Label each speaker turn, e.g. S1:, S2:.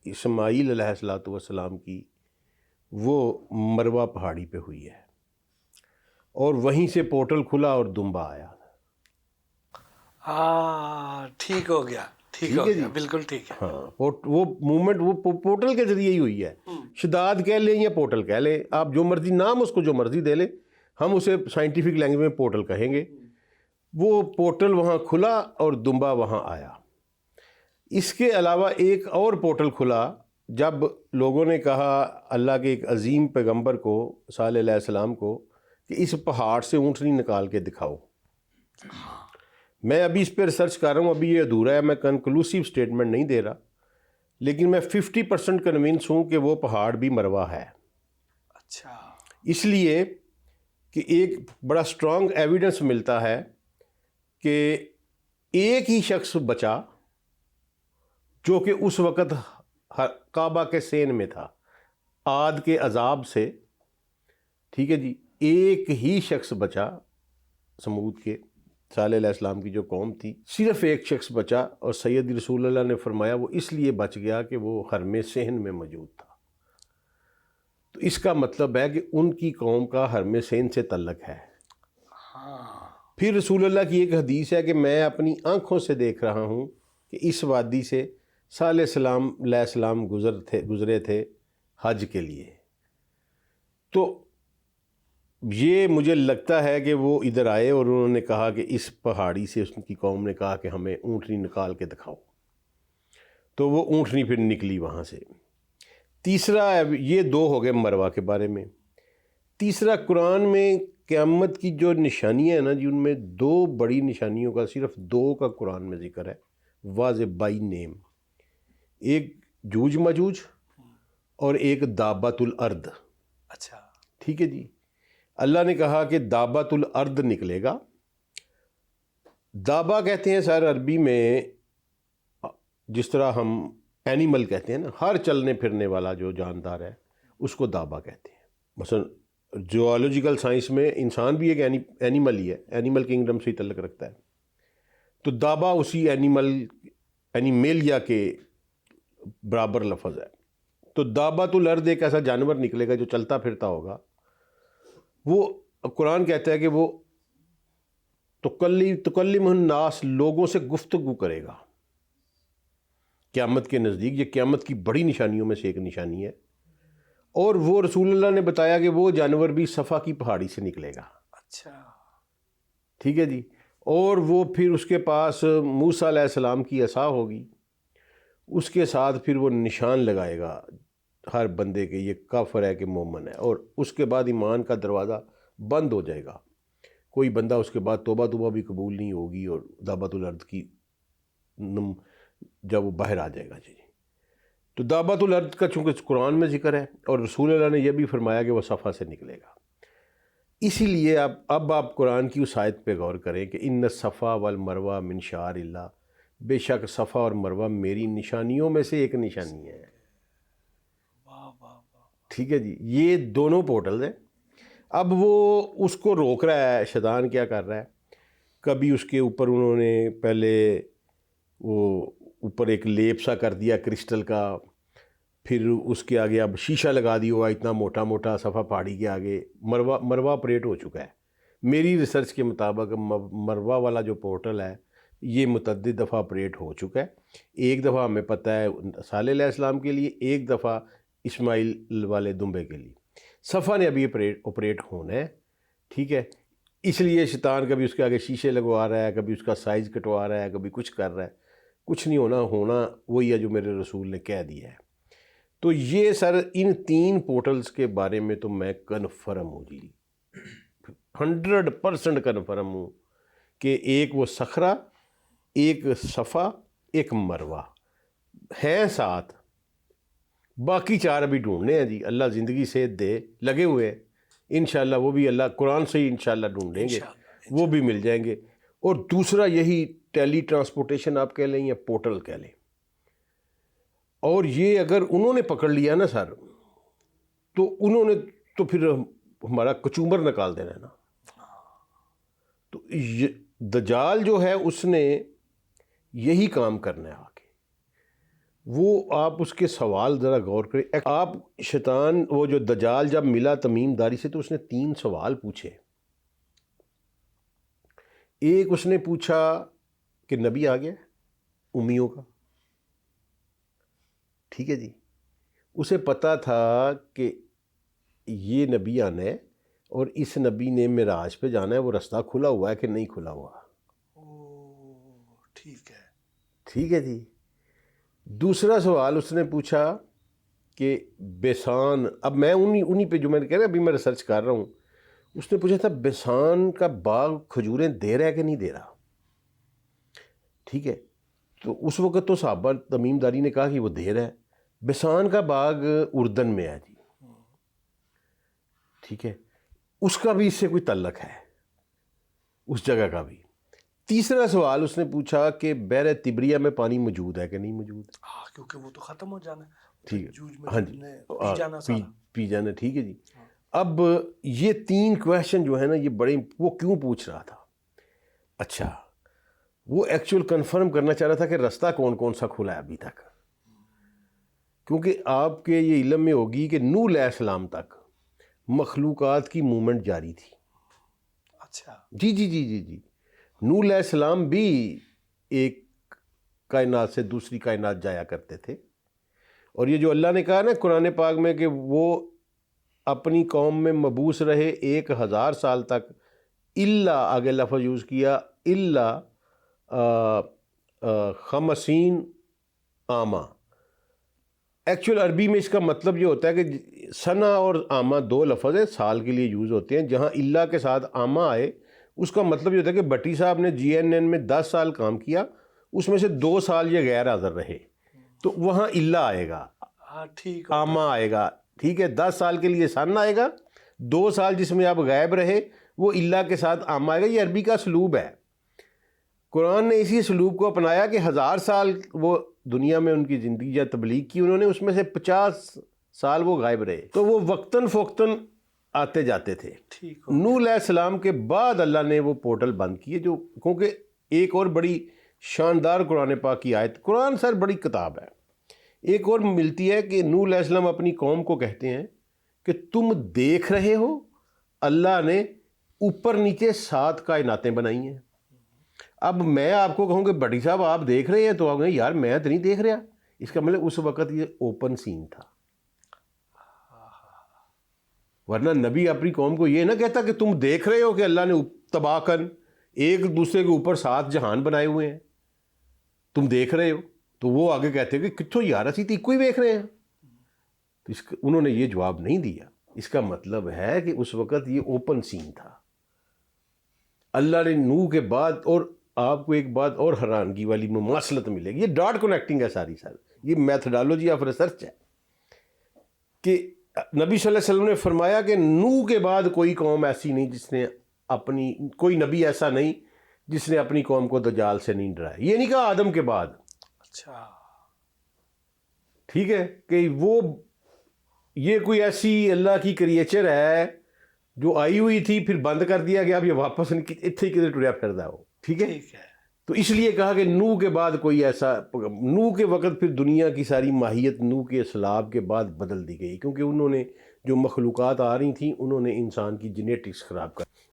S1: اسماعیل علیہ الصلوۃ والسلام کی وہ مروہ پہاڑی پہ ہوئی ہے، اور وہیں سے پورٹل کھلا اور دمبا آیا۔
S2: ٹھیک ہو گیا، ٹھیک ہو گیا، بالکل ٹھیک ہے۔
S1: ہاں، وہ موومنٹ وہ پورٹل کے ذریعے ہی ہوئی ہے۔ شداد کہہ لیں یا پورٹل کہہ لیں، آپ جو مرضی نام اس کو جو مرضی دے لیں، ہم اسے سائنٹیفک لینگویج میں پورٹل کہیں گے۔ وہ پورٹل وہاں کھلا اور دمبا وہاں آیا۔ اس کے علاوہ ایک اور پورٹل کھلا جب لوگوں نے کہا اللہ کے ایک عظیم پیغمبر کو، صالح علیہ السلام کو، کہ اس پہاڑ سے اونٹنی نکال کے دکھاؤ۔ میں ابھی اس پہ ریسرچ کر رہا ہوں، ابھی یہ ادھورا ہے، میں کنکلوسیو سٹیٹمنٹ نہیں دے رہا، لیکن میں 50% کنونس ہوں کہ وہ پہاڑ بھی مروہ ہے۔
S2: اچھا،
S1: اس لیے کہ ایک بڑا اسٹرانگ ایویڈنس ملتا ہے کہ ایک ہی شخص بچا جو کہ اس وقت کعبہ کے سین میں تھا، عاد کے عذاب سے، ٹھیک ہے جی، ایک ہی شخص بچا، سمود کے صالح علیہ السلام کی جو قوم تھی، صرف ایک شخص بچا، اور سید رسول اللہ نے فرمایا وہ اس لیے بچ گیا کہ وہ حرم صحن میں موجود تھا۔ تو اس کا مطلب ہے کہ ان کی قوم کا حرم صحن سے تعلق ہے۔ پھر رسول اللہ کی ایک حدیث ہے کہ میں اپنی آنکھوں سے دیکھ رہا ہوں کہ اس وادی سے صالح علیہ السلام گزرے تھے حج کے لیے۔ تو یہ مجھے لگتا ہے کہ وہ ادھر آئے اور انہوں نے کہا کہ اس پہاڑی سے، اس کی قوم نے کہا کہ ہمیں اونٹنی نکال کے دکھاؤ، تو وہ اونٹنی پھر نکلی وہاں سے۔ تیسرا، یہ دو ہو گئے مروہ کے بارے میں۔ تیسرا، قرآن میں قیامت کی جو نشانیاں ہیں نا جی، ان میں دو بڑی نشانیوں کا، صرف دو کا قرآن میں ذکر ہے واضح بائی نیم۔ ایک جوج مجوج اور ایک دابۃ الارض۔
S2: اچھا،
S1: ٹھیک ہے جی، اللہ نے کہا کہ دابۃ الارض نکلے گا۔ دابا کہتے ہیں سر عربی میں، جس طرح ہم اینیمل کہتے ہیں نا، ہر چلنے پھرنے والا جو جاندار ہے اس کو دابا کہتے ہیں۔ مثلا زوالوجیکل سائنس میں انسان بھی ایک اینیمل ہی ہے، اینیمل کنگڈم سے ہی تعلق رکھتا ہے۔ تو دابا اسی اینیمیلیا کے برابر لفظ ہے۔ تو دابۃ الارض ایک ایسا جانور نکلے گا جو چلتا پھرتا ہوگا، وہ قرآن کہتا ہے کہ وہ تکلم الناس، لوگوں سے گفتگو کرے گا قیامت کے نزدیک۔ یہ قیامت کی بڑی نشانیوں میں سے ایک نشانی ہے، اور وہ رسول اللہ نے بتایا کہ وہ جانور بھی صفا کی پہاڑی سے نکلے گا۔
S2: اچھا،
S1: ٹھیک ہے جی، اور وہ پھر اس کے پاس موسیٰ علیہ السلام کی عصا ہوگی، اس کے ساتھ پھر وہ نشان لگائے گا ہر بندے کے، یہ کافر ہے کہ مومن ہے، اور اس کے بعد ایمان کا دروازہ بند ہو جائے گا۔ کوئی بندہ اس کے بعد توبہ بھی قبول نہیں ہوگی، اور دابۃ الارض کی جب وہ باہر آ جائے گا جی۔ تو دابۃ الارض کا چونکہ قرآن میں ذکر ہے، اور رسول اللہ نے یہ بھی فرمایا کہ وہ صفا سے نکلے گا۔ اسی لیے اب آپ قرآن کی اس آیت پہ غور کریں کہ ان الصفا والمروہ من شعائر اللہ، بے شک صفا اور مروہ میری نشانیوں میں سے ایک نشانی ہے۔ ٹھیک ہے جی، یہ دونوں پورٹلز ہیں۔ اب وہ اس کو روک رہا ہے، شیطان کیا کر رہا ہے، کبھی اس کے اوپر انہوں نے پہلے وہ اوپر ایک لیپ سا کر دیا کرسٹل کا، پھر اس کے آگے اب شیشہ لگا دیا ہوا اتنا موٹا موٹا صفا پہاڑی کے آگے۔ مروہ آپریٹ ہو چکا ہے میری ریسرچ کے مطابق۔ مروہ والا جو پورٹل ہے یہ متعدد دفعہ آپریٹ ہو چکا ہے۔ ایک دفعہ ہمیں پتہ ہے صالح علیہ السلام کے لیے، ایک دفعہ اسماعیل والے دمبے کے لیے۔ صفا نے ابھی آپریٹ ہونا ہے، ٹھیک ہے۔ اس لیے شیطان کبھی اس کے آگے شیشے لگوا رہا ہے، کبھی اس کا سائز کٹوا رہا ہے، کبھی کچھ کر رہا ہے۔ کچھ نہیں ہونا وہی ہے جو میرے رسول نے کہہ دیا ہے۔ تو یہ سر ان تین پورٹلز کے بارے میں تو میں کنفرم ہوں جی، 100% کنفرم ہوں کہ ایک وہ صخرہ، ایک صفا، ایک مروہ ہیں ساتھ۔ باقی چار ابھی ڈھونڈنے ہیں جی، اللہ زندگی سے دے، لگے ہوئے ہیں انشاءاللہ، وہ بھی اللہ قرآن سے ہی انشاءاللہ ڈھونڈیں گے، وہ بھی مل جائیں گے۔ اور دوسرا یہی ٹیلی ٹرانسپورٹیشن آپ کہہ لیں یا پورٹل کہہ لیں، اور یہ اگر انہوں نے پکڑ لیا نا سر، تو انہوں نے تو پھر ہمارا کچومر نکال دینا ہے نا۔ تو دجال جو ہے اس نے یہی کام کرنا ہے آگے، وہ آپ اس کے سوال ذرا غور کریں. آپ شیطان وہ جو دجال جب ملا تمیم داری سے تو اس نے 3 سوال پوچھے. ایک اس نے پوچھا کہ نبی آ گیا امیوں کا. ٹھیک ہے جی. اسے پتہ تھا کہ یہ نبی آنا ہے اور اس نبی نے معراج پہ جانا ہے، وہ رستہ کھلا ہوا ہے کہ نہیں کھلا ہوا.
S2: ٹھیک ہے.
S1: ٹھیک ہے جی. دوسرا سوال اس نے پوچھا کہ بیسان، اب میں انہی پہ جو میں نے کہہ رہا ابھی میں ریسرچ کر رہا ہوں، اس نے پوچھا تھا بیسان کا باغ کھجوریں دے رہا ہے کہ نہیں دے رہا. ٹھیک ہے. تو اس وقت تو صحابہ تمیم داری نے کہا کہ وہ دے رہا ہے. بیسان کا باغ اردن میں ہے جی. ٹھیک ہے. اس کا بھی اس سے کوئی تعلق ہے، اس جگہ کا بھی. تیسرا سوال اس نے پوچھا کہ بحر تبریہ میں پانی موجود ہے کہ نہیں موجود.
S2: کیونکہ وہ تو ختم ہو جانا ہے.
S1: ٹھیک ہے. ہاں جی. پی جانا. ٹھیک ہے جی. اب یہ 3 کویشچن جو ہے نا یہ بڑے، وہ کیوں پوچھ رہا تھا؟ اچھا، وہ ایکچوئل کنفرم کرنا چاہ رہا تھا کہ رستہ کون کون سا کھلا ہے ابھی تک. کیونکہ آپ کے یہ علم میں ہوگی کہ نوح علیہ السلام تک مخلوقات کی موومنٹ جاری تھی.
S2: اچھا.
S1: جی جی جی جی جی. نوح علیہ السلام بھی ایک کائنات سے دوسری کائنات جایا کرتے تھے. اور یہ جو اللہ نے کہا نا قرآن پاک میں کہ وہ اپنی قوم میں مبعوث رہے 1000 سال تک، الا آگے لفظ یوز کیا الا خمسین عامہ. ایکچوئل عربی میں اس کا مطلب یہ ہوتا ہے کہ سنہ اور عامہ 2 لفظ ہیں، سال کے لیے یوز ہوتے ہیں. جہاں الا کے ساتھ عامہ آئے اس کا مطلب یہ ہوتا ہے کہ بٹی صاحب نے GNN میں 10 سال کام کیا، اس میں سے 2 سال یہ غیر حاضر رہے، تو وہاں الا آئے گا،
S2: ٹھیک،
S1: عامہ آئے گا. ٹھیک ہے. 10 سال کے لیے سن آئے گا، 2 سال جس میں آپ غائب رہے وہ الا کے ساتھ عامہ آئے گا. یہ عربی کا اسلوب ہے. قرآن نے اسی اسلوب کو اپنایا کہ 1000 سال وہ دنیا میں ان کی زندگی یا تبلیغ کی انہوں نے، اس میں سے 50 سال وہ غائب رہے، تو وہ وقتاً فوقتاً آتے جاتے تھے. نوح علیہ السلام کے بعد اللہ نے وہ پورٹل بند کیے، جو کیونکہ ایک اور بڑی شاندار قرآن پاک کی آیت، قرآن سر بڑی کتاب ہے، ایک اور ملتی ہے کہ نوح علیہ السلام اپنی قوم کو کہتے ہیں کہ تم دیکھ رہے ہو اللہ نے اوپر نیچے 7 کائناتیں بنائی ہیں. اب میں آپ کو کہوں کہ بڑی صاحب آپ دیکھ رہے ہیں، تو آپ کہیں یار میں تو نہیں دیکھ رہا. اس کا مطلب اس وقت یہ اوپن سین تھا. ورنہ نبی اپنی قوم کو یہ نہ کہتا کہ تم دیکھ رہے ہو کہ اللہ نے تباہ کن ایک دوسرے کے اوپر 7 جہان بنائے ہوئے ہیں، تم دیکھ رہے ہو. تو وہ آگے کہتے ہیں کہ کتوں یار اسی تو کوئی دیکھ رہے ہیں. تو انہوں نے یہ جواب نہیں دیا. اس کا مطلب ہے کہ اس وقت یہ اوپن سین تھا. اللہ نے نوح کے بعد، اور آپ کو ایک بات اور حیرانگی والی مماثلت ملے گی، یہ ڈاٹ کنیکٹنگ ہے ساری سر، یہ میتھڈالوجی آف ریسرچ ہے، کہ نبی صلی اللہ علیہ وسلم نے فرمایا کہ نوح کے بعد کوئی قوم ایسی نہیں جس نے اپنی، کوئی نبی ایسا نہیں جس نے اپنی قوم کو دجال سے نہیں ڈرایا. یہ نہیں کہا آدم کے بعد.
S2: اچھا.
S1: ٹھیک ہے، کہ وہ یہ کوئی ایسی اللہ کی کریچر ہے جو آئی ہوئی تھی پھر بند کر دیا گیا، اب یہ واپس اتنے کدھر ٹریا پھردا ہو. ٹھیک ہے. تو اس لیے کہا کہ نوح کے بعد کوئی ایسا، نوح کے وقت پھر دنیا کی ساری ماہیت نوح کے اسلاب کے بعد بدل دی گئی، کیونکہ انہوں نے جو مخلوقات آ رہی تھیں انہوں نے انسان کی جینیٹکس خراب کر